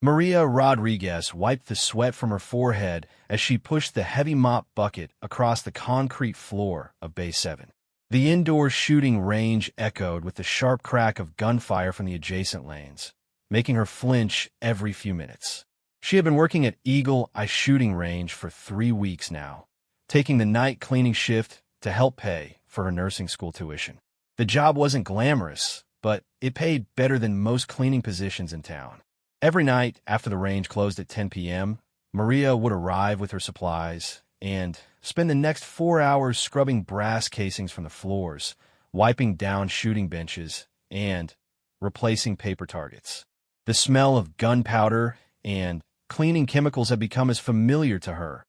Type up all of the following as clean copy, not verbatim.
Maria Rodriguez wiped the sweat from her forehead as she pushed the heavy mop bucket across the concrete floor of Bay 7. The indoor shooting range echoed with the sharp crack of gunfire from the adjacent lanes, making her flinch every few minutes. She had been working at Eagle Eye Shooting Range for 3 weeks now, taking the night cleaning shift to help pay for her nursing school tuition. The job wasn't glamorous, but it paid better than most cleaning positions in town. Every night after the range closed at 10 p.m., Maria would arrive with her supplies and spend the next 4 hours scrubbing brass casings from the floors, wiping down shooting benches, and replacing paper targets. The smell of gunpowder and cleaning chemicals had become as familiar to her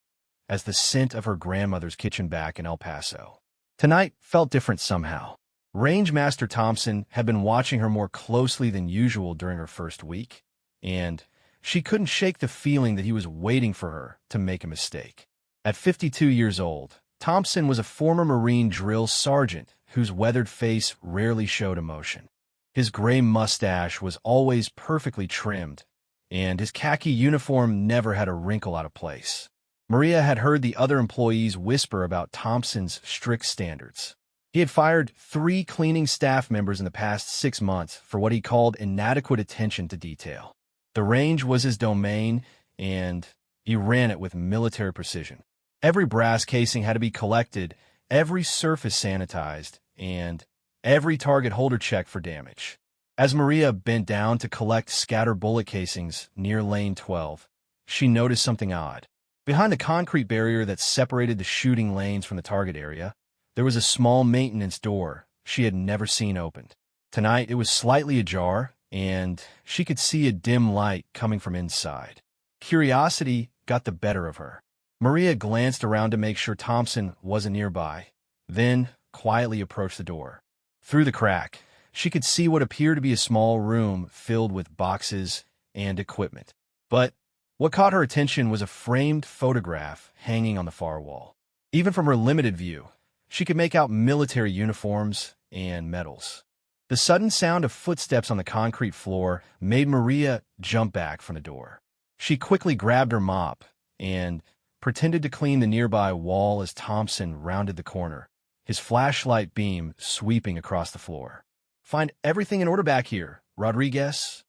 as the scent of her grandmother's kitchen back in El Paso. Tonight felt different somehow. Rangemaster Thompson had been watching her more closely than usual during her first week, and she couldn't shake the feeling that he was waiting for her to make a mistake. At 52 years old, Thompson was a former Marine drill sergeant whose weathered face rarely showed emotion. His gray mustache was always perfectly trimmed, and his khaki uniform never had a wrinkle out of place. Maria had heard the other employees whisper about Thompson's strict standards. He had fired 3 cleaning staff members in the past 6 months for what he called inadequate attention to detail. The range was his domain, and he ran it with military precision. Every brass casing had to be collected, every surface sanitized, and every target holder checked for damage. As Maria bent down to collect scattered bullet casings near Lane 12, she noticed something odd. Behind the concrete barrier that separated the shooting lanes from the target area, there was a small maintenance door she had never seen opened. Tonight it was slightly ajar, and she could see a dim light coming from inside. Curiosity got the better of her. Maria glanced around to make sure Thompson wasn't nearby, then quietly approached the door. Through the crack, she could see what appeared to be a small room filled with boxes and equipment. But what caught her attention was a framed photograph hanging on the far wall. Even from her limited view, she could make out military uniforms and medals. The sudden sound of footsteps on the concrete floor made Maria jump back from the door. She quickly grabbed her mop and pretended to clean the nearby wall as Thompson rounded the corner, his flashlight beam sweeping across the floor. "Find everything in order back here, Rodriguez."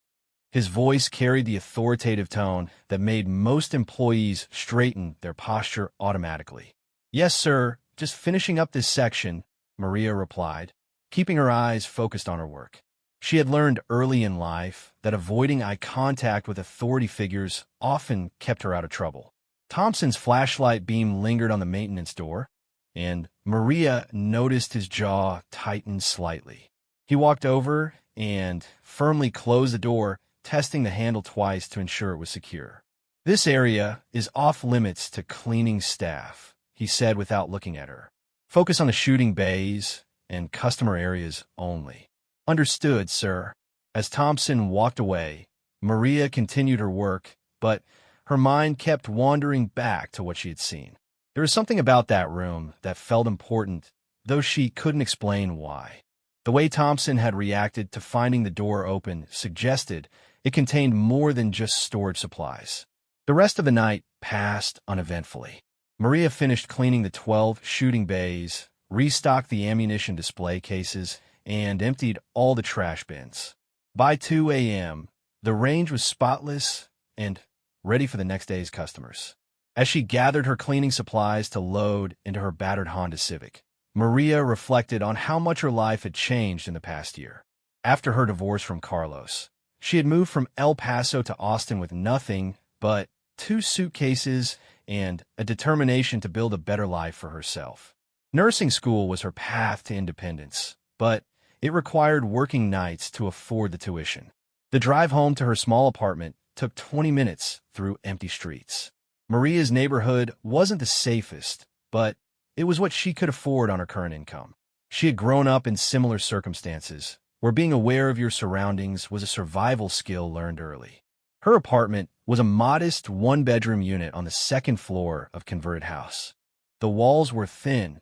His voice carried the authoritative tone that made most employees straighten their posture automatically. "Yes, sir, just finishing up this section," Maria replied, keeping her eyes focused on her work. She had learned early in life that avoiding eye contact with authority figures often kept her out of trouble. Thompson's flashlight beam lingered on the maintenance door, and Maria noticed his jaw tighten slightly. He walked over and firmly closed the door, testing the handle twice to ensure it was secure. "This area is off-limits to cleaning staff," he said without looking at her. "Focus on the shooting bays and customer areas only." "Understood, sir." As Thompson walked away, Maria continued her work, but her mind kept wandering back to what she had seen. There was something about that room that felt important, though she couldn't explain why. The way Thompson had reacted to finding the door open suggested it contained more than just storage supplies. The rest of the night passed uneventfully. Maria finished cleaning the 12 shooting bays, restocked the ammunition display cases, and emptied all the trash bins. By 2 a.m., the range was spotless and ready for the next day's customers. As she gathered her cleaning supplies to load into her battered Honda Civic, Maria reflected on how much her life had changed in the past year. After her divorce from Carlos, she had moved from El Paso to Austin with nothing but 2 suitcases and a determination to build a better life for herself. Nursing school was her path to independence, but it required working nights to afford the tuition. The drive home to her small apartment took 20 minutes through empty streets. Maria's neighborhood wasn't the safest, but it was what she could afford on her current income. She had grown up in similar circumstances, where being aware of your surroundings was a survival skill learned early. Her apartment was a modest 1-bedroom unit on the 2nd floor of converted house. The walls were thin,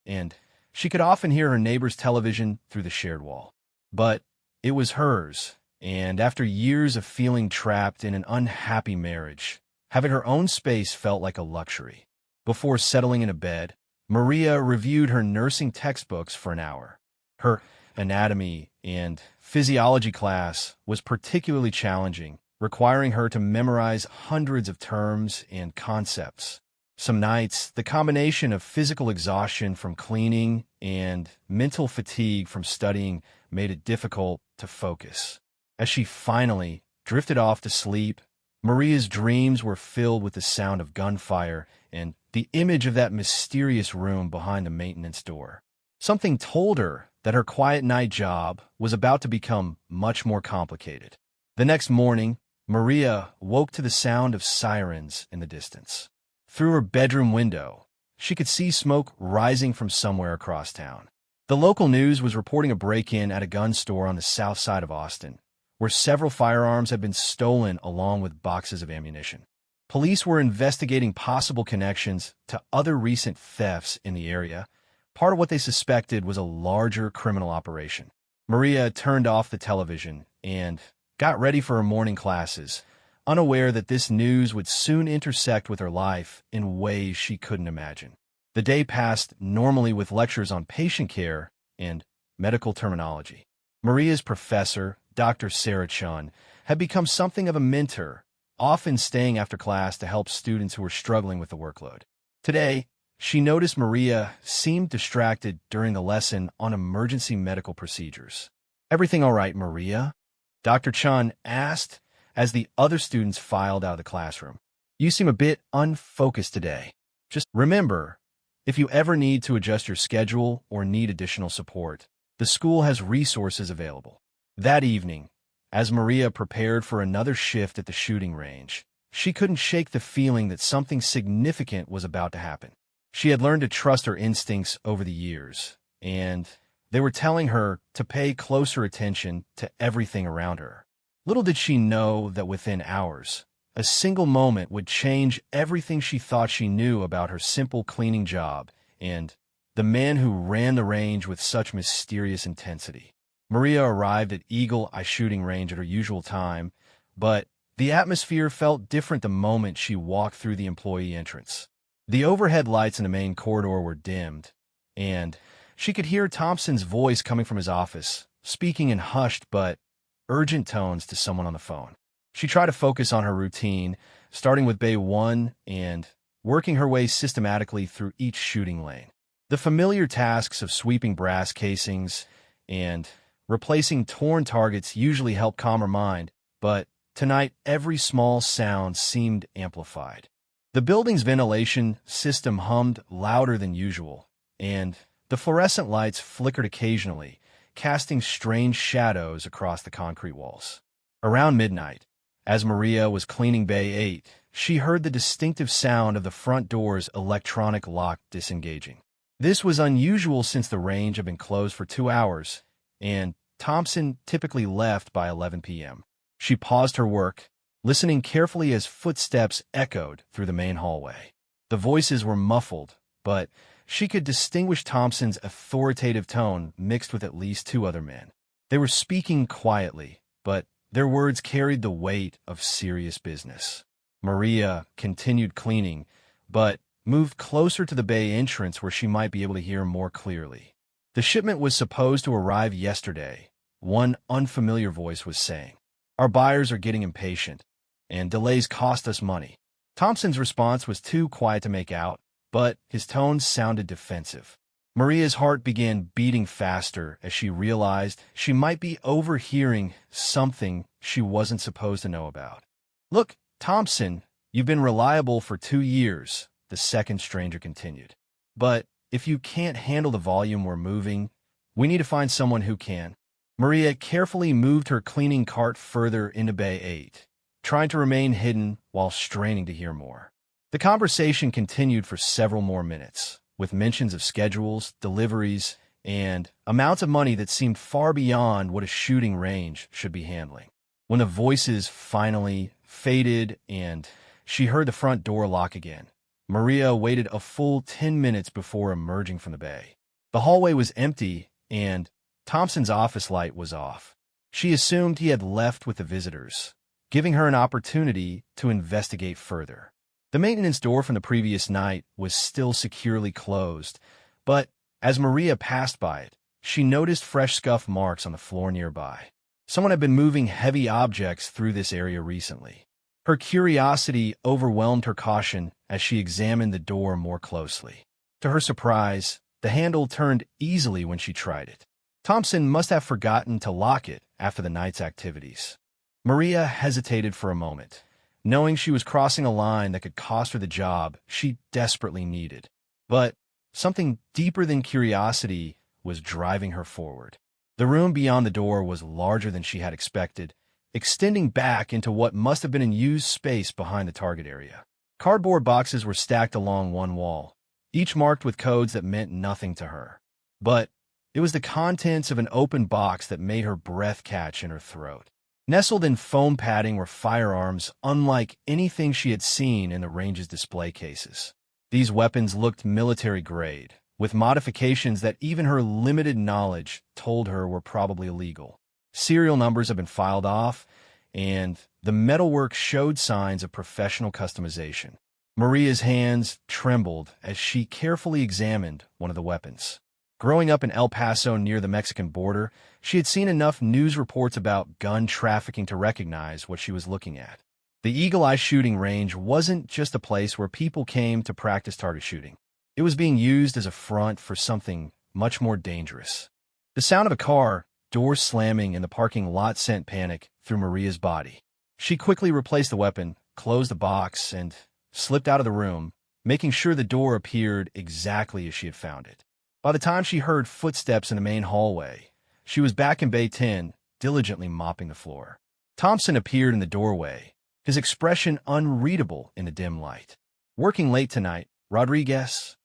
and she could often hear her neighbor's television through the shared wall. But it was hers, and after years of feeling trapped in an unhappy marriage, having her own space felt like a luxury. Before settling into bed, Maria reviewed her nursing textbooks for an hour. Her anatomy and physiology class was particularly challenging, requiring her to memorize hundreds of terms and concepts. Some nights, the combination of physical exhaustion from cleaning and mental fatigue from studying made it difficult to focus. As she finally drifted off to sleep, Maria's dreams were filled with the sound of gunfire and the image of that mysterious room behind the maintenance door. Something told her that her quiet night job was about to become much more complicated. The next morning, Maria woke to the sound of sirens in the distance. Through her bedroom window, she could see smoke rising from somewhere across town. The local news was reporting a break-in at a gun store on the south side of Austin, where several firearms had been stolen along with boxes of ammunition. Police were investigating possible connections to other recent thefts in the area. Part of what they suspected was a larger criminal operation. Maria turned off the television and got ready for her morning classes, unaware that this news would soon intersect with her life in ways she couldn't imagine. The day passed normally with lectures on patient care and medical terminology. Maria's professor, Dr. Sarah Chun, had become something of a mentor, often staying after class to help students who were struggling with the workload. Today, she noticed Maria seemed distracted during the lesson on emergency medical procedures. "Everything all right, Maria?" Dr. Chun asked as the other students filed out of the classroom. "You seem a bit unfocused today. Just remember, if you ever need to adjust your schedule or need additional support, the school has resources available." That evening, as Maria prepared for another shift at the shooting range, she couldn't shake the feeling that something significant was about to happen. She had learned to trust her instincts over the years, and they were telling her to pay closer attention to everything around her. Little did she know that within hours, a single moment would change everything she thought she knew about her simple cleaning job and the man who ran the range with such mysterious intensity. Maria arrived at Eagle Eye Shooting Range at her usual time, but the atmosphere felt different the moment she walked through the employee entrance. The overhead lights in the main corridor were dimmed, and she could hear Thompson's voice coming from his office, speaking in hushed but urgent tones to someone on the phone. She tried to focus on her routine, starting with Bay 1 and working her way systematically through each shooting lane. The familiar tasks of sweeping brass casings and replacing torn targets usually help calm her mind, but tonight every small sound seemed amplified. The building's ventilation system hummed louder than usual, and the fluorescent lights flickered occasionally, casting strange shadows across the concrete walls. Around midnight, as Maria was cleaning Bay 8, she heard the distinctive sound of the front door's electronic lock disengaging. This was unusual since the range had been closed for 2 hours, and Thompson typically left by 11 p.m. She paused her work, listening carefully as footsteps echoed through the main hallway. The voices were muffled, but she could distinguish Thompson's authoritative tone mixed with at least 2 other men. They were speaking quietly, but their words carried the weight of serious business. Maria continued cleaning, but moved closer to the bay entrance where she might be able to hear more clearly. "The shipment was supposed to arrive yesterday," one unfamiliar voice was saying. "Our buyers are getting impatient, and delays cost us money." Thompson's response was too quiet to make out, but his tone sounded defensive. Maria's heart began beating faster as she realized she might be overhearing something she wasn't supposed to know about. "Look, Thompson, you've been reliable for 2 years," the second stranger continued. "But if you can't handle the volume we're moving, we need to find someone who can." Maria carefully moved her cleaning cart further into Bay 8, trying to remain hidden while straining to hear more. The conversation continued for several more minutes, with mentions of schedules, deliveries, and amounts of money that seemed far beyond what a shooting range should be handling. When the voices finally faded and she heard the front door lock again, Maria waited a full 10 minutes before emerging from the bay. The hallway was empty, and Thompson's office light was off. She assumed he had left with the visitors, giving her an opportunity to investigate further. The maintenance door from the previous night was still securely closed, but as Maria passed by it, she noticed fresh scuff marks on the floor nearby. Someone had been moving heavy objects through this area recently. Her curiosity overwhelmed her caution as she examined the door more closely. To her surprise, the handle turned easily when she tried it. Thompson must have forgotten to lock it after the night's activities. Maria hesitated for a moment, knowing she was crossing a line that could cost her the job she desperately needed. But something deeper than curiosity was driving her forward. The room beyond the door was larger than she had expected, extending back into what must have been unused space behind the target area. Cardboard boxes were stacked along one wall, each marked with codes that meant nothing to her. But it was the contents of an open box that made her breath catch in her throat. Nestled in foam padding were firearms unlike anything she had seen in the range's display cases. These weapons looked military-grade, with modifications that even her limited knowledge told her were probably illegal. Serial numbers had been filed off, and the metalwork showed signs of professional customization. Maria's hands trembled as she carefully examined one of the weapons. Growing up in El Paso near the Mexican border, she had seen enough news reports about gun trafficking to recognize what she was looking at. The Eagle Eye shooting range wasn't just a place where people came to practice target shooting. It was being used as a front for something much more dangerous. The sound of a car, doors slamming in the parking lot sent panic through Maria's body. She quickly replaced the weapon, closed the box, and slipped out of the room, making sure the door appeared exactly as she had found it. By the time she heard footsteps in the main hallway, she was back in Bay 10, diligently mopping the floor. Thompson appeared in the doorway, his expression unreadable in the dim light. "Working late tonight, Rodriguez?"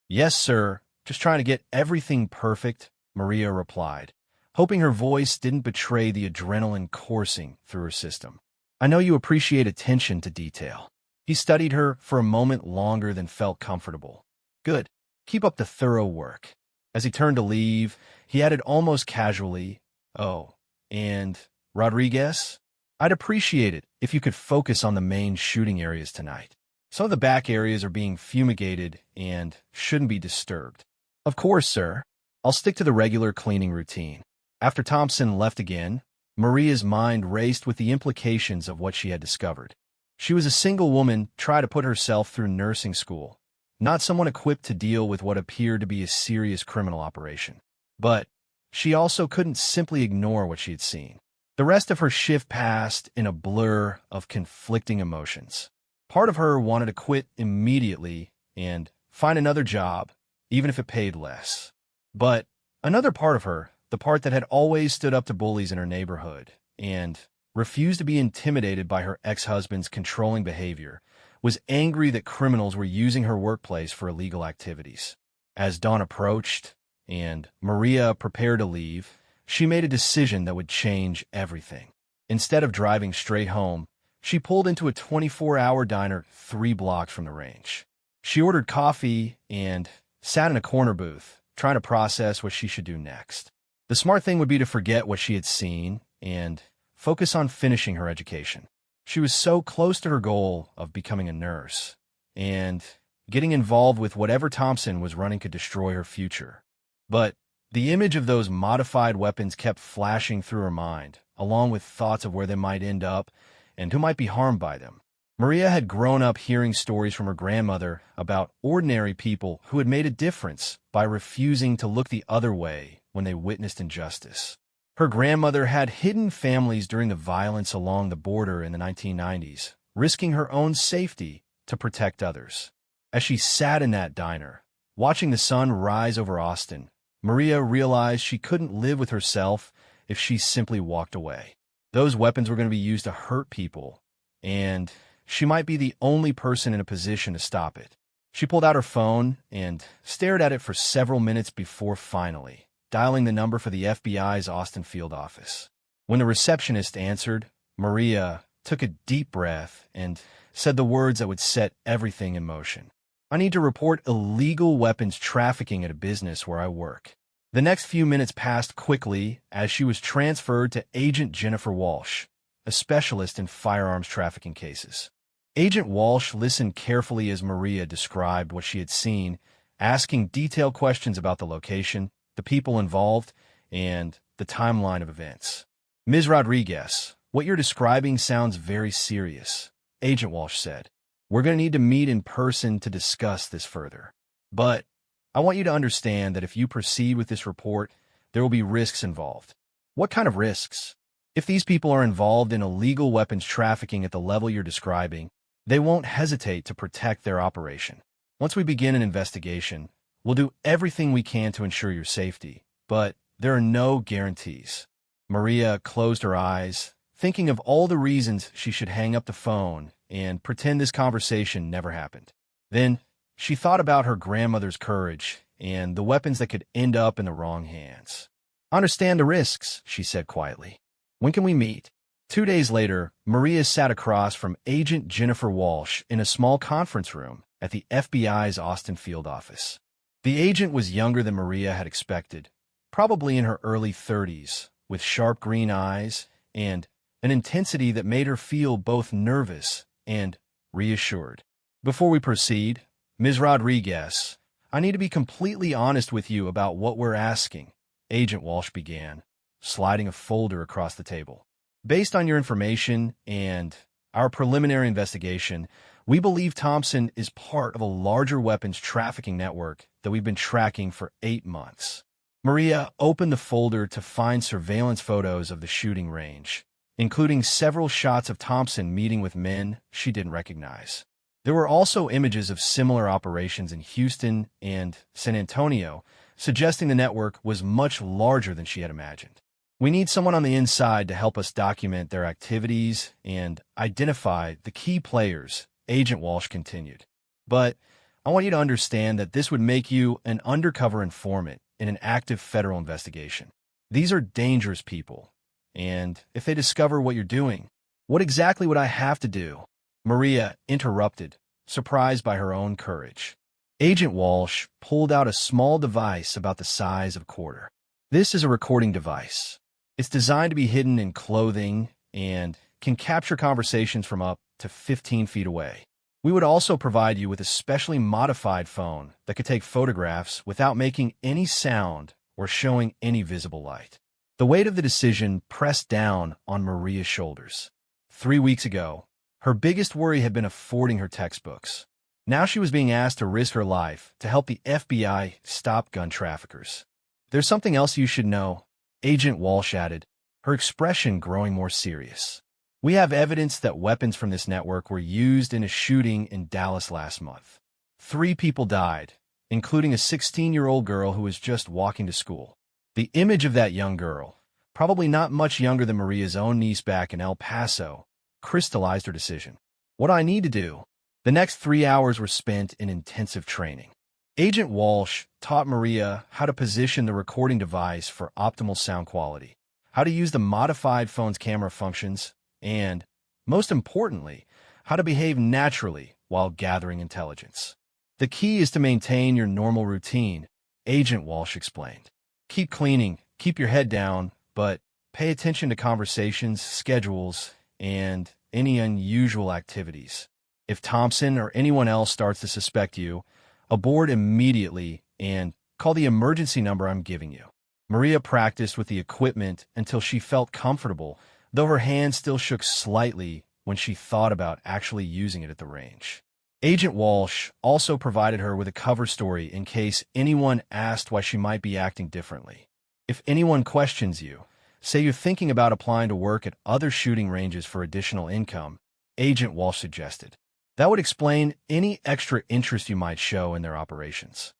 "Yes, sir. Just trying to get everything perfect," Maria replied, hoping her voice didn't betray the adrenaline coursing through her system. "I know you appreciate attention to detail." He studied her for a moment longer than felt comfortable. "Good. Keep up the thorough work." As he turned to leave, he added almost casually, "Oh, and Rodriguez? I'd appreciate it if you could focus on the main shooting areas tonight. Some of the back areas are being fumigated and shouldn't be disturbed." "Of course, sir. I'll stick to the regular cleaning routine." After Thompson left again, Maria's mind raced with the implications of what she had discovered. She was a single woman trying to put herself through nursing school, not someone equipped to deal with what appeared to be a serious criminal operation. But she also couldn't simply ignore what she had seen. The rest of her shift passed in a blur of conflicting emotions. Part of her wanted to quit immediately and find another job, even if it paid less. But another part of her, the part that had always stood up to bullies in her neighborhood and refused to be intimidated by her ex-husband's controlling behavior, was angry that criminals were using her workplace for illegal activities. As dawn approached and Maria prepared to leave, she made a decision that would change everything. Instead of driving straight home, she pulled into a 24-hour diner 3 blocks from the range. She ordered coffee and sat in a corner booth, trying to process what she should do next. The smart thing would be to forget what she had seen and focus on finishing her education. She was so close to her goal of becoming a nurse, and getting involved with whatever Thompson was running could destroy her future. But the image of those modified weapons kept flashing through her mind, along with thoughts of where they might end up and who might be harmed by them. Maria had grown up hearing stories from her grandmother about ordinary people who had made a difference by refusing to look the other way when they witnessed injustice. Her grandmother had hidden families during the violence along the border in the 1990s, risking her own safety to protect others. As she sat in that diner, watching the sun rise over Austin, Maria realized she couldn't live with herself if she simply walked away. Those weapons were going to be used to hurt people, and she might be the only person in a position to stop it. She pulled out her phone and stared at it for several minutes before finally dialing the number for the FBI's Austin field office. When the receptionist answered, Maria took a deep breath and said the words that would set everything in motion. "I need to report illegal weapons trafficking at a business where I work." The next few minutes passed quickly as she was transferred to Agent Jennifer Walsh, a specialist in firearms trafficking cases. Agent Walsh listened carefully as Maria described what she had seen, asking detailed questions about the location, the people involved, and the timeline of events. Ms. Rodriguez, what you're describing sounds very serious, Agent Walsh said. We're going to need to meet in person to discuss this further. But I want you to understand that if you proceed with this report, there will be risks involved. What kind of risks? If these people are involved in illegal weapons trafficking at the level you're describing, they won't hesitate to protect their operation. Once we begin an investigation, we'll do everything we can to ensure your safety, but there are no guarantees. Maria closed her eyes, thinking of all the reasons she should hang up the phone and pretend this conversation never happened. Then, she thought about her grandmother's courage and the weapons that could end up in the wrong hands. I understand the risks, she said quietly. When can we meet? 2 days later, Maria sat across from Agent Jennifer Walsh in a small conference room at the FBI's Austin field office. The agent was younger than Maria had expected, probably in her early 30s, with sharp green eyes and an intensity that made her feel both nervous and reassured. Before we proceed, Ms. Rodriguez, I need to be completely honest with you about what we're asking, Agent Walsh began, sliding a folder across the table. Based on your information and our preliminary investigation, we believe Thompson is part of a larger weapons trafficking network that we've been tracking for 8 months. Maria opened the folder to find surveillance photos of the shooting range, including several shots of Thompson meeting with men she didn't recognize. There were also images of similar operations in Houston and San Antonio, suggesting the network was much larger than she had imagined. We need someone on the inside to help us document their activities and identify the key players, Agent Walsh continued. But I want you to understand that this would make you an undercover informant in an active federal investigation. These are dangerous people, and if they discover what you're doing, what exactly would I have to do? Maria interrupted, surprised by her own courage. Agent Walsh pulled out a small device about the size of a quarter. This is a recording device. It's designed to be hidden in clothing and can capture conversations from up to 15 feet away. We would also provide you with a specially modified phone that could take photographs without making any sound or showing any visible light. The weight of the decision pressed down on Maria's shoulders. 3 weeks ago, her biggest worry had been affording her textbooks. Now she was being asked to risk her life to help the FBI stop gun traffickers. There's something else you should know, Agent Walsh added, her expression growing more serious. We have evidence that weapons from this network were used in a shooting in Dallas last month. 3 people died, including a 16-year-old girl who was just walking to school. The image of that young girl, probably not much younger than Maria's own niece back in El Paso, crystallized her decision. What I need to do? The next 3 hours were spent in intensive training. Agent Walsh taught Maria how to position the recording device for optimal sound quality, how to use the modified phone's camera functions, and, most importantly, how to behave naturally while gathering intelligence. The key is to maintain your normal routine, Agent Walsh explained. Keep cleaning, keep your head down, but pay attention to conversations, schedules, and any unusual activities. If Thompson or anyone else starts to suspect you, abort immediately and call the emergency number I'm giving you. Maria practiced with the equipment until she felt comfortable, though her hand still shook slightly when she thought about actually using it at the range. Agent Walsh also provided her with a cover story in case anyone asked why she might be acting differently. If anyone questions you, say you're thinking about applying to work at other shooting ranges for additional income, Agent Walsh suggested. That would explain any extra interest you might show in their operations.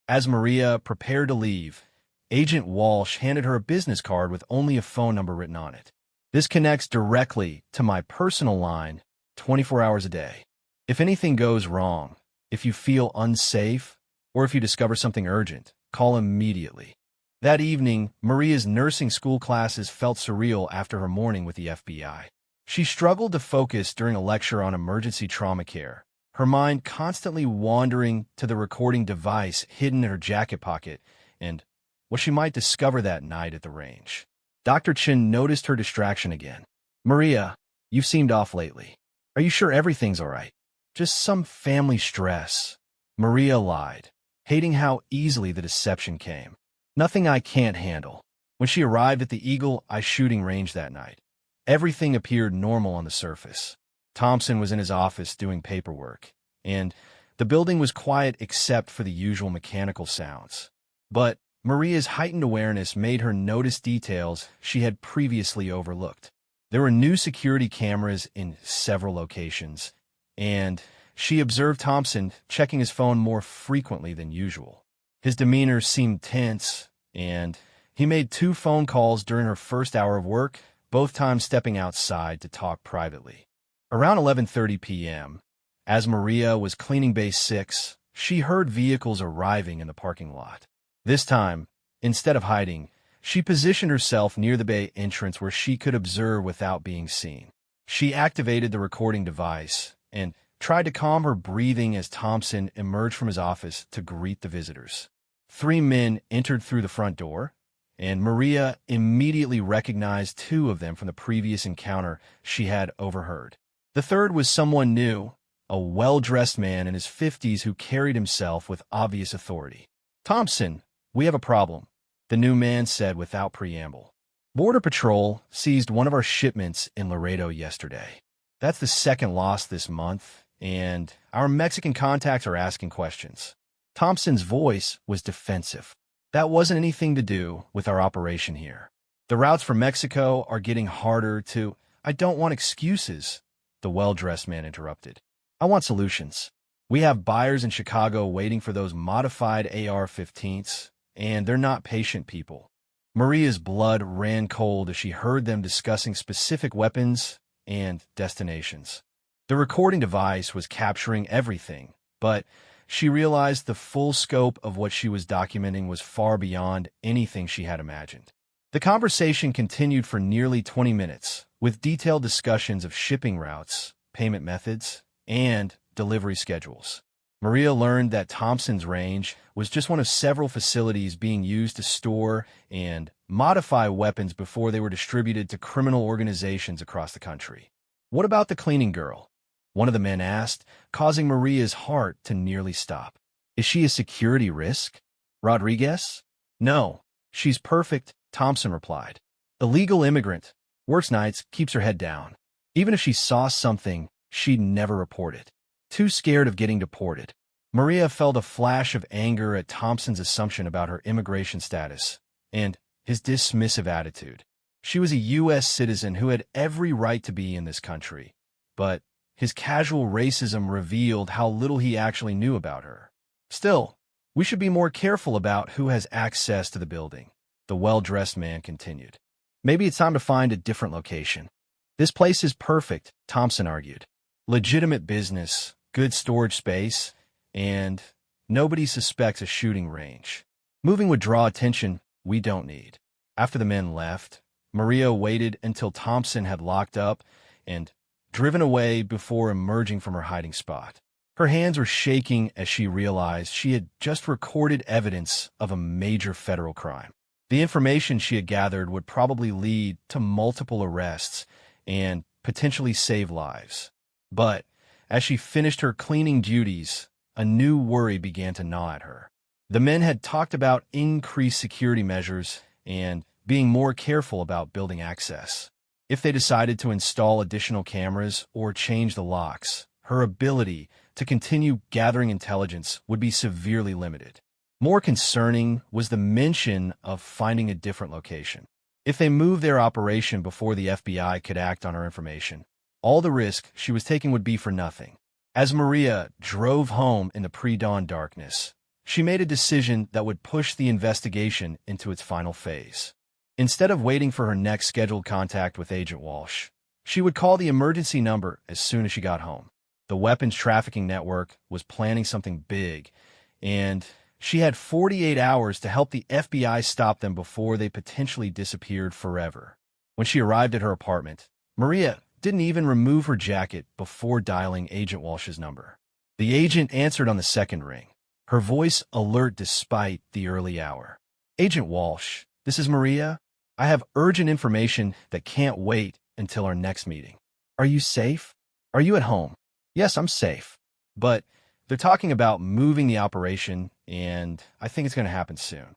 As Maria prepared to leave, Agent Walsh handed her a business card with only a phone number written on it. This connects directly to my personal line 24 hours a day. If anything goes wrong, if you feel unsafe, or if you discover something urgent, call immediately. That evening, Maria's nursing school classes felt surreal after her morning with the FBI. She struggled to focus during a lecture on emergency trauma care, her mind constantly wandering to the recording device hidden in her jacket pocket and what she might discover that night at the range. Dr. Chen noticed her distraction again. "Maria, you've seemed off lately. Are you sure everything's all right?" "Just some family stress." Maria lied, hating how easily the deception came. "Nothing I can't handle." When she arrived at the Eagle Eye shooting range that night, everything appeared normal on the surface. Thompson was in his office doing paperwork, and the building was quiet except for the usual mechanical sounds. But Maria's heightened awareness made her notice details she had previously overlooked. There were new security cameras in several locations, and she observed Thompson checking his phone more frequently than usual. His demeanor seemed tense, and he made 2 phone calls during her first hour of work, both times stepping outside to talk privately. Around 11:30 p.m., as Maria was cleaning Base 6, she heard vehicles arriving in the parking lot. This time, instead of hiding, she positioned herself near the bay entrance where she could observe without being seen. She activated the recording device and tried to calm her breathing as Thompson emerged from his office to greet the visitors. 3 men entered through the front door, and Maria immediately recognized 2 of them from the previous encounter she had overheard. The third was someone new, a well-dressed man in his 50s who carried himself with obvious authority. "Thompson, we have a problem," the new man said without preamble. "Border Patrol seized one of our shipments in Laredo yesterday. That's the 2nd loss this month, and our Mexican contacts are asking questions." Thompson's voice was defensive. "That wasn't anything to do with our operation here. The routes from Mexico are getting harder to—" "I don't want excuses," the well-dressed man interrupted. "I want solutions. We have buyers in Chicago waiting for those modified AR-15s, and they're not patient people." Maria's blood ran cold as she heard them discussing specific weapons and destinations. The recording device was capturing everything, but she realized the full scope of what she was documenting was far beyond anything she had imagined. The conversation continued for nearly 20 minutes, with detailed discussions of shipping routes, payment methods, and delivery schedules. Maria learned that Thompson's range was just one of several facilities being used to store and modify weapons before they were distributed to criminal organizations across the country. "What about the cleaning girl?" one of the men asked, causing Maria's heart to nearly stop. "Is she a security risk?" "Rodriguez?" "No, she's perfect," Thompson replied. "Illegal immigrant, works nights, keeps her head down. Even if she saw something, she'd never report it. Too scared of getting deported." Maria felt a flash of anger at Thompson's assumption about her immigration status and his dismissive attitude. She was a U.S. citizen who had every right to be in this country, but his casual racism revealed how little he actually knew about her. "Still, we should be more careful about who has access to the building," the well-dressed man continued. "Maybe it's time to find a different location." "This place is perfect," Thompson argued. "Legitimate business, good storage space, and nobody suspects a shooting range. Moving would draw attention we don't need." After the men left, Maria waited until Thompson had locked up and driven away before emerging from her hiding spot. Her hands were shaking as she realized she had just recorded evidence of a major federal crime. The information she had gathered would probably lead to multiple arrests and potentially save lives. But as she finished her cleaning duties, a new worry began to gnaw at her. The men had talked about increased security measures and being more careful about building access. If they decided to install additional cameras or change the locks, her ability to continue gathering intelligence would be severely limited. More concerning was the mention of finding a different location. If they moved their operation before the FBI could act on her information, all the risk she was taking would be for nothing. As Maria drove home in the pre-dawn darkness, she made a decision that would push the investigation into its final phase. Instead of waiting for her next scheduled contact with Agent Walsh, she would call the emergency number as soon as she got home. The weapons trafficking network was planning something big, and she had 48 hours to help the FBI stop them before they potentially disappeared forever. When she arrived at her apartment, Maria didn't even remove her jacket before dialing Agent Walsh's number. The agent answered on the second ring, her voice alert despite the early hour. Agent Walsh, this is Maria. I have urgent information that can't wait until our next meeting. Are you safe? Are you at home? Yes, I'm safe. But they're talking about moving the operation, and I think it's going to happen soon.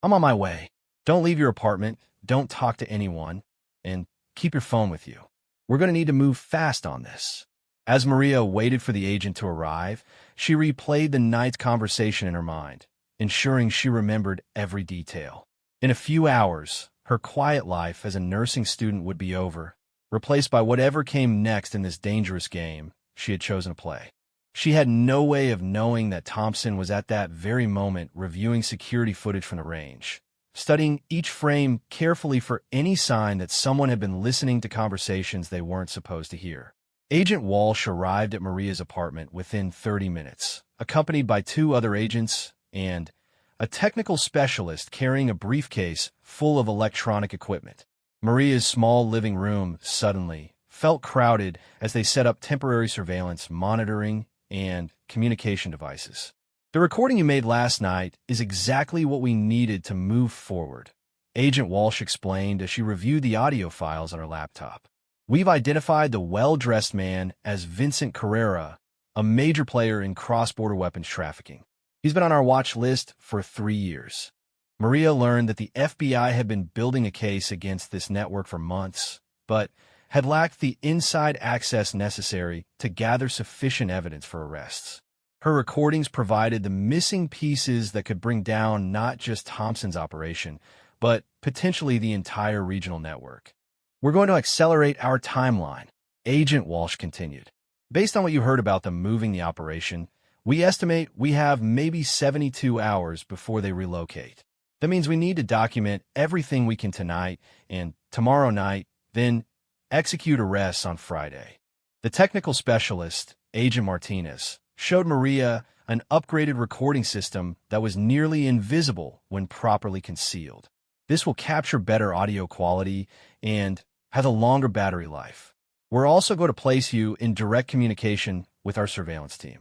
I'm on my way. Don't leave your apartment, don't talk to anyone, and keep your phone with you. We're going to need to move fast on this. As Maria waited for the agent to arrive, she replayed the night's conversation in her mind, ensuring she remembered every detail. In a few hours, her quiet life as a nursing student would be over, replaced by whatever came next in this dangerous game she had chosen to play. She had no way of knowing that Thompson was at that very moment reviewing security footage from the range, studying each frame carefully for any sign that someone had been listening to conversations they weren't supposed to hear. Agent Walsh arrived at Maria's apartment within 30 minutes, accompanied by 2 other agents and a technical specialist carrying a briefcase full of electronic equipment. Maria's small living room suddenly felt crowded as they set up temporary surveillance, monitoring, and communication devices. The recording you made last night is exactly what we needed to move forward, Agent Walsh explained as she reviewed the audio files on her laptop. We've identified the well-dressed man as Vincent Carrera, a major player in cross-border weapons trafficking. He's been on our watch list for 3 years. Maria learned that the FBI had been building a case against this network for months, but had lacked the inside access necessary to gather sufficient evidence for arrests. Her recordings provided the missing pieces that could bring down not just Thompson's operation, but potentially the entire regional network. We're going to accelerate our timeline, Agent Walsh continued. Based on what you heard about them moving the operation, we estimate we have maybe 72 hours before they relocate. That means we need to document everything we can tonight and tomorrow night, then execute arrests on Friday. The technical specialist, Agent Martinez, showed Maria an upgraded recording system that was nearly invisible when properly concealed. This will capture better audio quality and have a longer battery life. We're also going to place you in direct communication with our surveillance team.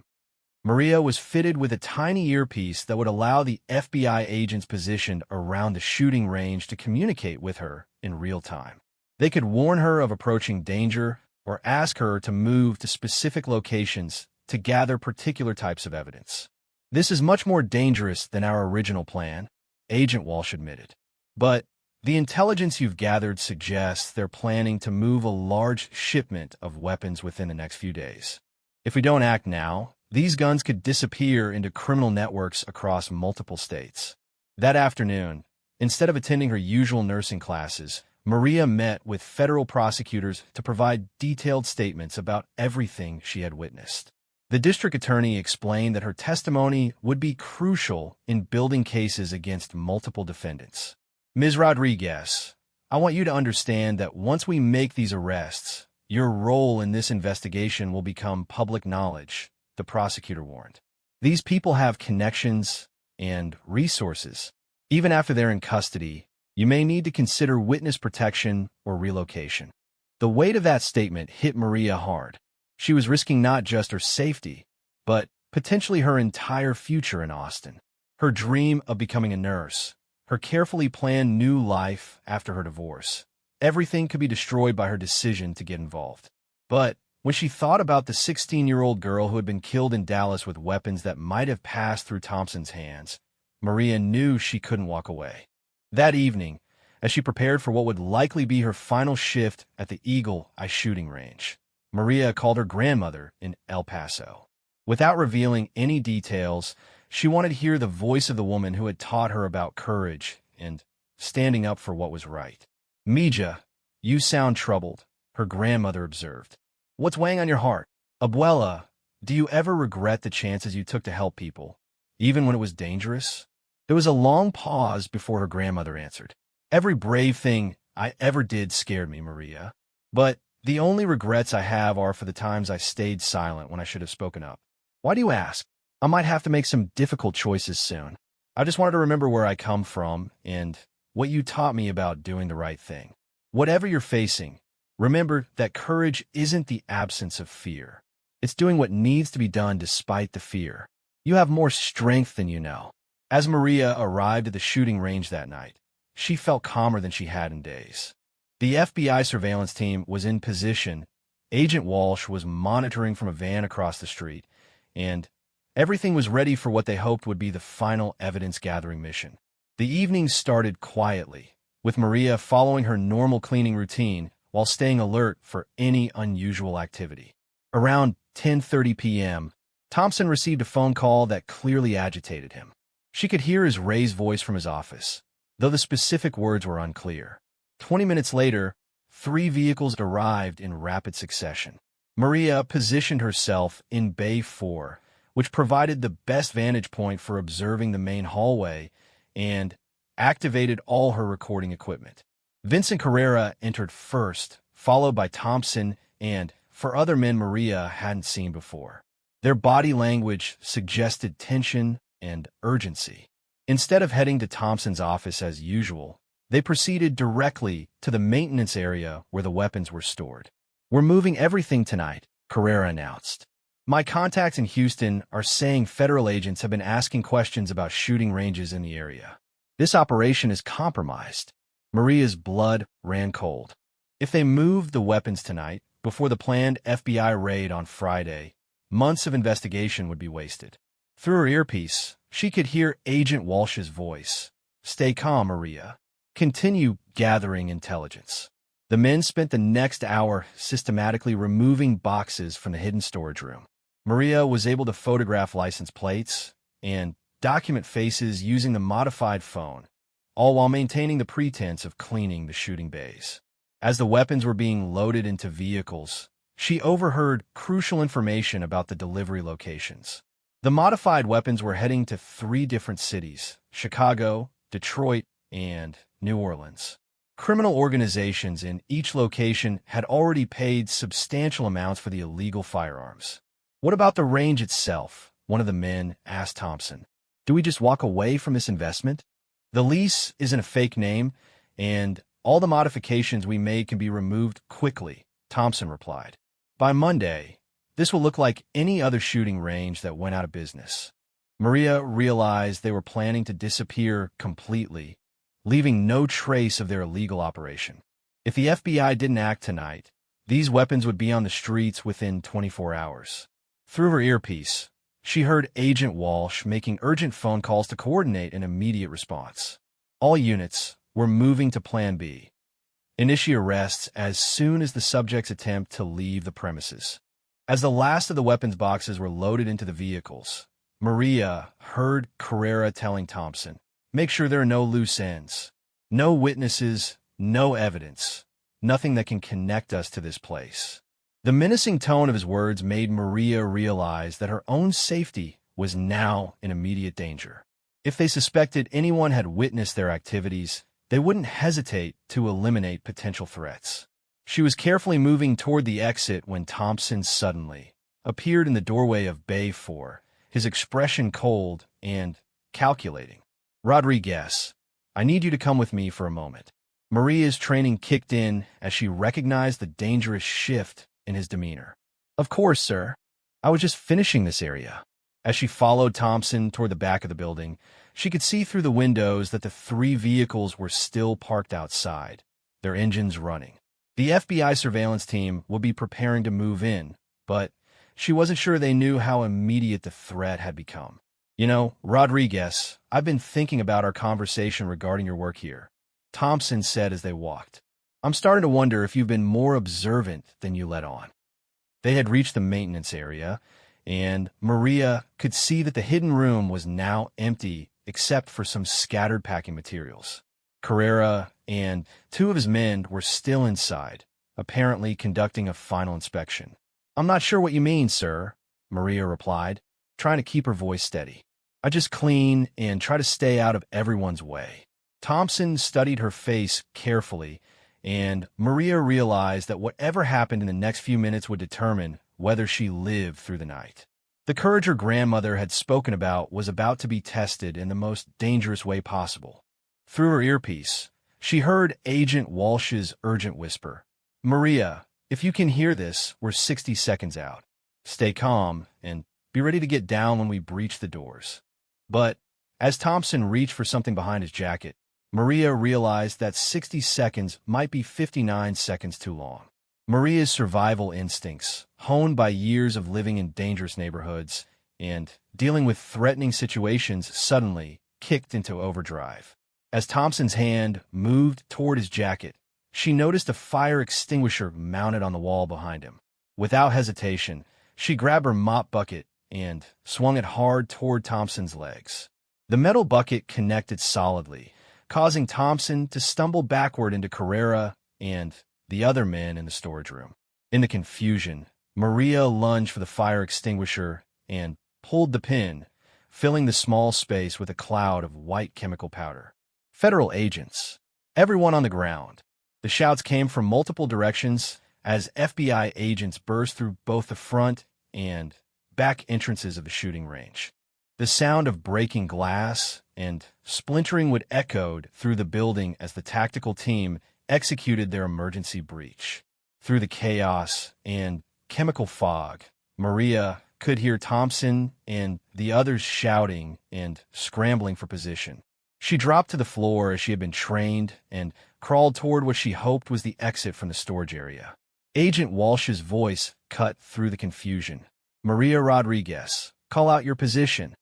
Maria was fitted with a tiny earpiece that would allow the FBI agents positioned around the shooting range to communicate with her in real time. They could warn her of approaching danger or ask her to move to specific locations to gather particular types of evidence. This is much more dangerous than our original plan, Agent Walsh admitted. But the intelligence you've gathered suggests they're planning to move a large shipment of weapons within the next few days. If we don't act now, these guns could disappear into criminal networks across multiple states. That afternoon, instead of attending her usual nursing classes, Maria met with federal prosecutors to provide detailed statements about everything she had witnessed. The district attorney explained that her testimony would be crucial in building cases against multiple defendants. Ms. Rodriguez, I want you to understand that once we make these arrests, your role in this investigation will become public knowledge, the prosecutor warned. These people have connections and resources. Even after they're in custody, you may need to consider witness protection or relocation. The weight of that statement hit Maria hard. She was risking not just her safety, but potentially her entire future in Austin. Her dream of becoming a nurse, her carefully planned new life after her divorce. Everything could be destroyed by her decision to get involved. But when she thought about the 16-year-old girl who had been killed in Dallas with weapons that might have passed through Thompson's hands, Maria knew she couldn't walk away. That evening, as she prepared for what would likely be her final shift at the Eagle Eye shooting range, Maria called her grandmother in El Paso. Without revealing any details, she wanted to hear the voice of the woman who had taught her about courage and standing up for what was right. Mija, you sound troubled, her grandmother observed. What's weighing on your heart? Abuela, do you ever regret the chances you took to help people, even when it was dangerous? There was a long pause before her grandmother answered. Every brave thing I ever did scared me, Maria. But the only regrets I have are for the times I stayed silent when I should have spoken up. Why do you ask? I might have to make some difficult choices soon. I just wanted to remember where I come from and what you taught me about doing the right thing. Whatever you're facing, remember that courage isn't the absence of fear. It's doing what needs to be done despite the fear. You have more strength than you know. As Maria arrived at the shooting range that night, she felt calmer than she had in days. The FBI surveillance team was in position. Agent Walsh was monitoring from a van across the street, and everything was ready for what they hoped would be the final evidence-gathering mission. The evening started quietly, with Maria following her normal cleaning routine while staying alert for any unusual activity. Around 10:30 p.m., Thompson received a phone call that clearly agitated him. She could hear his raised voice from his office, though the specific words were unclear. 20 minutes later, 3 vehicles arrived in rapid succession. Maria positioned herself in Bay 4, which provided the best vantage point for observing the main hallway, and activated all her recording equipment. Vincent Carrera entered first, followed by Thompson and, for other men Maria hadn't seen before. Their body language suggested tension and urgency. Instead of heading to Thompson's office as usual, they proceeded directly to the maintenance area where the weapons were stored. "We're moving everything tonight," Carrera announced. "My contacts in Houston are saying federal agents have been asking questions about shooting ranges in the area. This operation is compromised." Maria's blood ran cold. If they moved the weapons tonight, before the planned FBI raid on Friday, months of investigation would be wasted. Through her earpiece, she could hear Agent Walsh's voice. "Stay calm, Maria. Continue gathering intelligence." The men spent the next hour systematically removing boxes from the hidden storage room. Maria was able to photograph license plates and document faces using the modified phone, all while maintaining the pretense of cleaning the shooting bays. As the weapons were being loaded into vehicles, she overheard crucial information about the delivery locations. The modified weapons were heading to 3 different cities: Chicago, Detroit, and New Orleans. Criminal organizations in each location had already paid substantial amounts for the illegal firearms. "What about the range itself?" one of the men asked Thompson. "Do we just walk away from this investment?" "The lease isn't a fake name, and all the modifications we made can be removed quickly," Thompson replied. "By Monday, this will look like any other shooting range that went out of business." Maria realized they were planning to disappear completely, leaving no trace of their illegal operation. If the FBI didn't act tonight, these weapons would be on the streets within 24 hours. Through her earpiece, she heard Agent Walsh making urgent phone calls to coordinate an immediate response. All units were moving to Plan B. Initiate arrests as soon as the subjects attempt to leave the premises. As the last of the weapons boxes were loaded into the vehicles, Maria heard Carrera telling Thompson, "Make sure there are no loose ends. No witnesses, no evidence. Nothing that can connect us to this place." The menacing tone of his words made Maria realize that her own safety was now in immediate danger. If they suspected anyone had witnessed their activities, they wouldn't hesitate to eliminate potential threats. She was carefully moving toward the exit when Thompson suddenly appeared in the doorway of Bay 4, his expression cold and calculating. "Rodriguez, I need you to come with me for a moment." Maria's training kicked in as she recognized the dangerous shift in his demeanor. "Of course, sir. I was just finishing this area." As she followed Thompson toward the back of the building, she could see through the windows that the 3 vehicles were still parked outside, their engines running. The FBI surveillance team would be preparing to move in, but she wasn't sure they knew how immediate the threat had become. "You know, Rodriguez, I've been thinking about our conversation regarding your work here," Thompson said as they walked. "I'm starting to wonder if you've been more observant than you let on." They had reached the maintenance area, and Maria could see that the hidden room was now empty except for some scattered packing materials. Carrera and 2 of his men were still inside, apparently conducting a final inspection. "I'm not sure what you mean, sir," Maria replied, trying to keep her voice steady. "I just clean and try to stay out of everyone's way." Thompson studied her face carefully, and Maria realized that whatever happened in the next few minutes would determine whether she lived through the night. The courage her grandmother had spoken about was about to be tested in the most dangerous way possible. Through her earpiece, she heard Agent Walsh's urgent whisper, "Maria, if you can hear this, we're 60 seconds out. Stay calm and be ready to get down when we breach the doors." But As Thompson reached for something behind his jacket, Maria realized that 60 seconds might be 59 seconds too long. Maria's survival instincts, honed by years of living in dangerous neighborhoods and dealing with threatening situations, suddenly kicked into overdrive. As Thompson's hand moved toward his jacket, she noticed a fire extinguisher mounted on the wall behind him. Without hesitation, she grabbed her mop bucket and swung it hard toward Thompson's legs. The metal bucket connected solidly, causing Thompson to stumble backward into Carrera and the other men in the storage room. In the confusion, Maria lunged for the fire extinguisher and pulled the pin, filling the small space with a cloud of white chemical powder. Federal agents. Everyone on the ground. The shouts came from multiple directions as FBI agents burst through both the front and back entrances of the shooting range. The sound of breaking glass and splintering wood echoed through the building as the tactical team executed their emergency breach. Through the chaos and chemical fog, Maria could hear Thompson and the others shouting and scrambling for position. She dropped to the floor as she had been trained and crawled toward what she hoped was the exit from the storage area. Agent Walsh's voice cut through the confusion. "Maria Rodriguez, call out your position."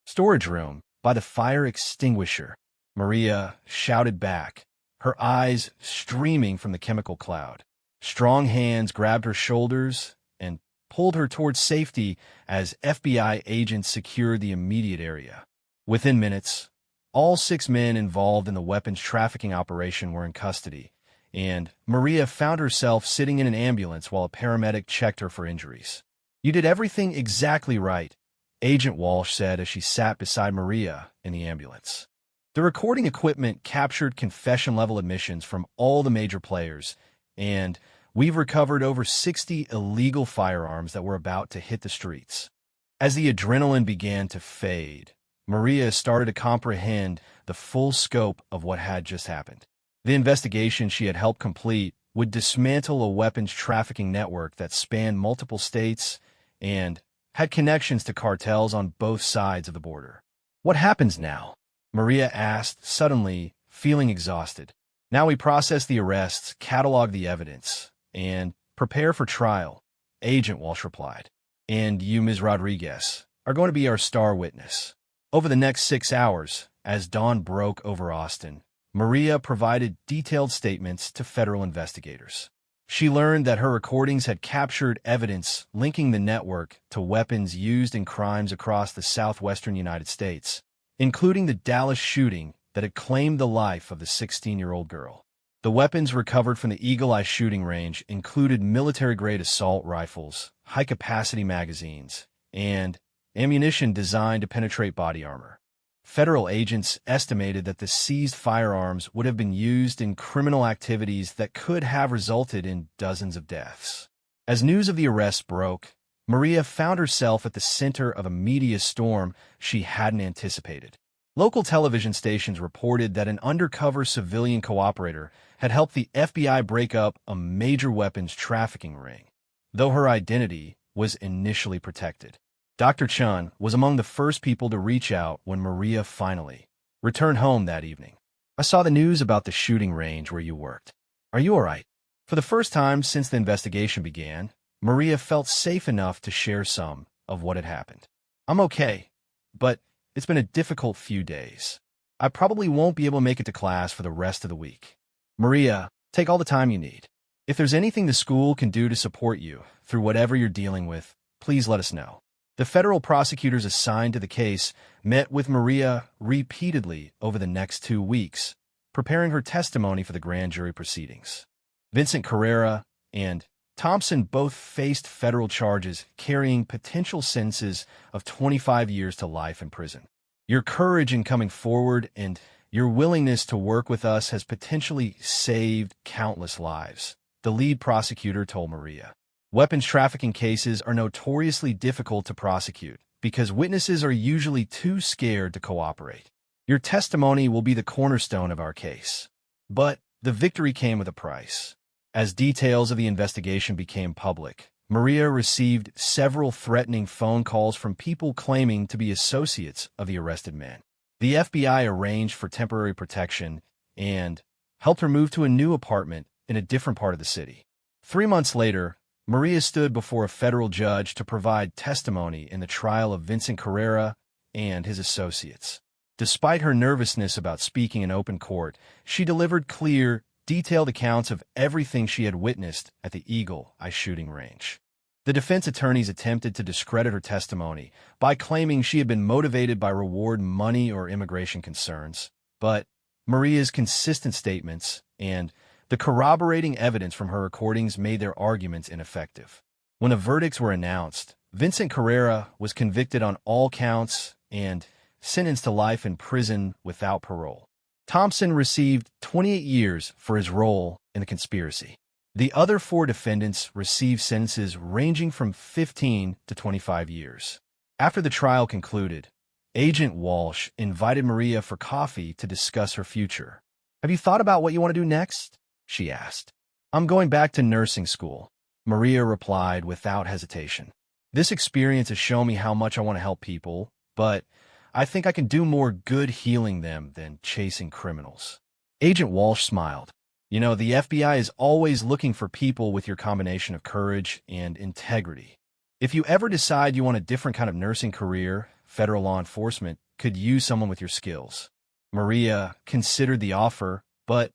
"Storage room, by the fire extinguisher," Maria shouted back, her eyes streaming from the chemical cloud. Strong hands grabbed her shoulders and pulled her towards safety as FBI agents secured the immediate area. Within minutes, all 6 men involved in the weapons trafficking operation were in custody, and Maria found herself sitting in an ambulance while a paramedic checked her for injuries. "You did everything exactly right," Agent Walsh said as she sat beside Maria in the ambulance. The recording equipment captured confession-level admissions from all the major players, and we've recovered over 60 illegal firearms that were about to hit the streets. As the adrenaline began to fade, Maria started to comprehend the full scope of what had just happened. The investigation she had helped complete would dismantle a weapons trafficking network that spanned multiple states and had connections to cartels on both sides of the border. "What happens now?" Maria asked, suddenly feeling exhausted. "Now we process the arrests, catalog the evidence, and prepare for trial," Agent Walsh replied. "And you, Ms. Rodriguez, are going to be our star witness." Over the next 6 hours, as dawn broke over Austin, Maria provided detailed statements to federal investigators. She learned that her recordings had captured evidence linking the network to weapons used in crimes across the southwestern United States, including the Dallas shooting that had claimed the life of the 16-year-old girl. The weapons recovered from the Eagle Eye shooting range included military-grade assault rifles, high-capacity magazines, and ammunition designed to penetrate body armor. Federal agents estimated that the seized firearms would have been used in criminal activities that could have resulted in dozens of deaths. As news of the arrests broke, Maria found herself at the center of a media storm she hadn't anticipated. Local television stations reported that an undercover civilian cooperator had helped the FBI break up a major weapons trafficking ring, though her identity was initially protected. Dr. Chun was among the first people to reach out when Maria finally returned home that evening. "I saw the news about the shooting range where you worked. Are you all right?" For the first time since the investigation began, Maria felt safe enough to share some of what had happened. "I'm okay, but it's been a difficult few days. I probably won't be able to make it to class for the rest of the week." "Maria, take all the time you need. If there's anything the school can do to support you through whatever you're dealing with, please let us know." The federal prosecutors assigned to the case met with Maria repeatedly over the next 2 weeks, preparing her testimony for the grand jury proceedings. Vincent Carrera and Thompson both faced federal charges carrying potential sentences of 25 years to life in prison. "Your courage in coming forward and your willingness to work with us has potentially saved countless lives," the lead prosecutor told Maria. "Weapons trafficking cases are notoriously difficult to prosecute because witnesses are usually too scared to cooperate. Your testimony will be the cornerstone of our case." But the victory came with a price. As details of the investigation became public, Maria received several threatening phone calls from people claiming to be associates of the arrested men. The FBI arranged for temporary protection and helped her move to a new apartment in a different part of the city. 3 months later, Maria stood before a federal judge to provide testimony in the trial of Vincent Carrera and his associates. Despite her nervousness about speaking in open court, she delivered clear, detailed accounts of everything she had witnessed at the Eagle Eye shooting range. The defense attorneys attempted to discredit her testimony by claiming she had been motivated by reward money or immigration concerns, but Maria's consistent statements and the corroborating evidence from her recordings made their arguments ineffective. When the verdicts were announced, Vincent Carrera was convicted on all counts and sentenced to life in prison without parole. Thompson received 28 years for his role in the conspiracy. The other 4 defendants received sentences ranging from 15 to 25 years. After the trial concluded, Agent Walsh invited Maria for coffee to discuss her future. "Have you thought about what you want to do next?" she asked. "I'm going back to nursing school," Maria replied without hesitation. "This experience has shown me how much I want to help people, but I think I can do more good healing them than chasing criminals." Agent Walsh smiled. The FBI is always looking for people with your combination of courage and integrity. If you ever decide you want a different kind of nursing career, federal law enforcement could use someone with your skills." Maria considered the offer, but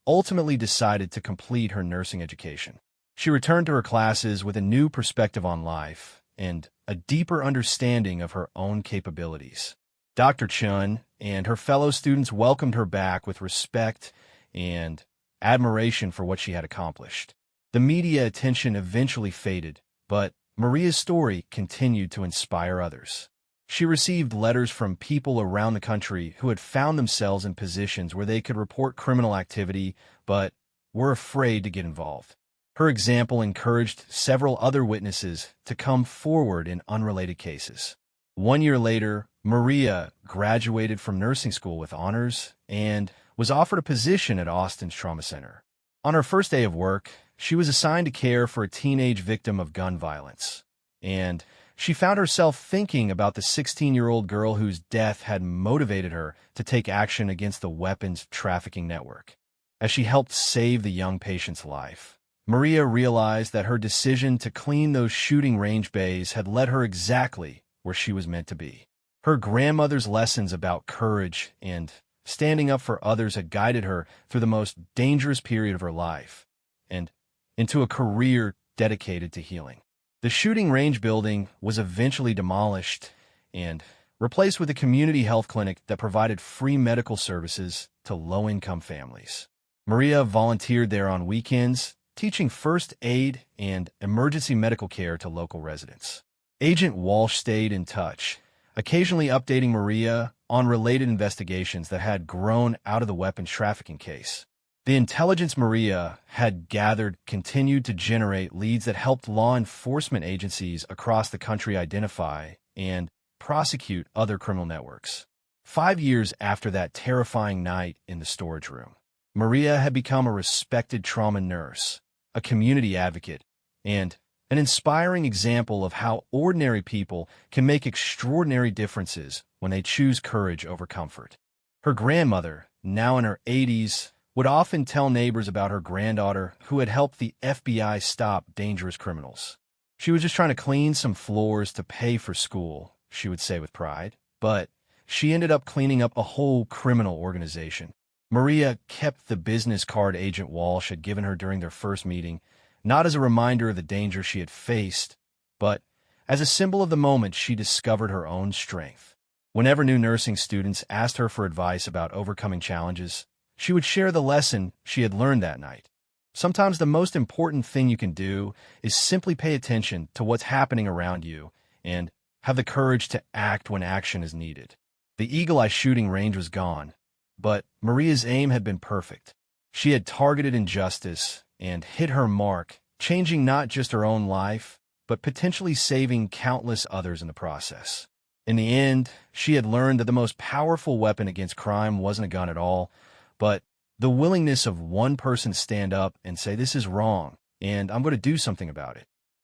ultimately decided to complete her nursing education. She returned to her classes with a new perspective on life and a deeper understanding of her own capabilities. Dr. Chun and her fellow students welcomed her back with respect and admiration for what she had accomplished. The media attention eventually faded, but Maria's story continued to inspire others. She received letters from people around the country who had found themselves in positions where they could report criminal activity but were afraid to get involved. Her example encouraged several other witnesses to come forward in unrelated cases. 1 year later, Maria graduated from nursing school with honors and was offered a position at Austin's Trauma Center. On her first day of work, she was assigned to care for a teenage victim of gun violence, and she found herself thinking about the 16-year-old girl whose death had motivated her to take action against the weapons trafficking network. As she helped save the young patient's life, Maria realized that her decision to clean those shooting range bays had led her exactly where she was meant to be. Her grandmother's lessons about courage and standing up for others had guided her through the most dangerous period of her life and into a career dedicated to healing. The shooting range building was eventually demolished and replaced with a community health clinic that provided free medical services to low-income families. Maria volunteered there on weekends, teaching first aid and emergency medical care to local residents. Agent Walsh stayed in touch, occasionally updating Maria on related investigations that had grown out of the weapons trafficking case. The intelligence Maria had gathered continued to generate leads that helped law enforcement agencies across the country identify and prosecute other criminal networks. 5 years after that terrifying night in the storage room, Maria had become a respected trauma nurse, a community advocate, and an inspiring example of how ordinary people can make extraordinary differences when they choose courage over comfort. Her grandmother, now in her 80s, would often tell neighbors about her granddaughter who had helped the FBI stop dangerous criminals. "She was just trying to clean some floors to pay for school," she would say with pride, but she ended up cleaning up a whole criminal organization. Maria kept the business card Agent Walsh had given her during their first meeting, not as a reminder of the danger she had faced, but as a symbol of the moment she discovered her own strength. Whenever new nursing students asked her for advice about overcoming challenges, she would share the lesson she had learned that night. Sometimes the most important thing you can do is simply pay attention to what's happening around you and have the courage to act when action is needed. The Eagle Eye shooting range was gone, but Maria's aim had been perfect. She had targeted injustice and hit her mark, changing not just her own life, but potentially saving countless others in the process. In the end, she had learned that the most powerful weapon against crime wasn't a gun at all, but the willingness of one person to stand up and say, "This is wrong, and I'm going to do something about it."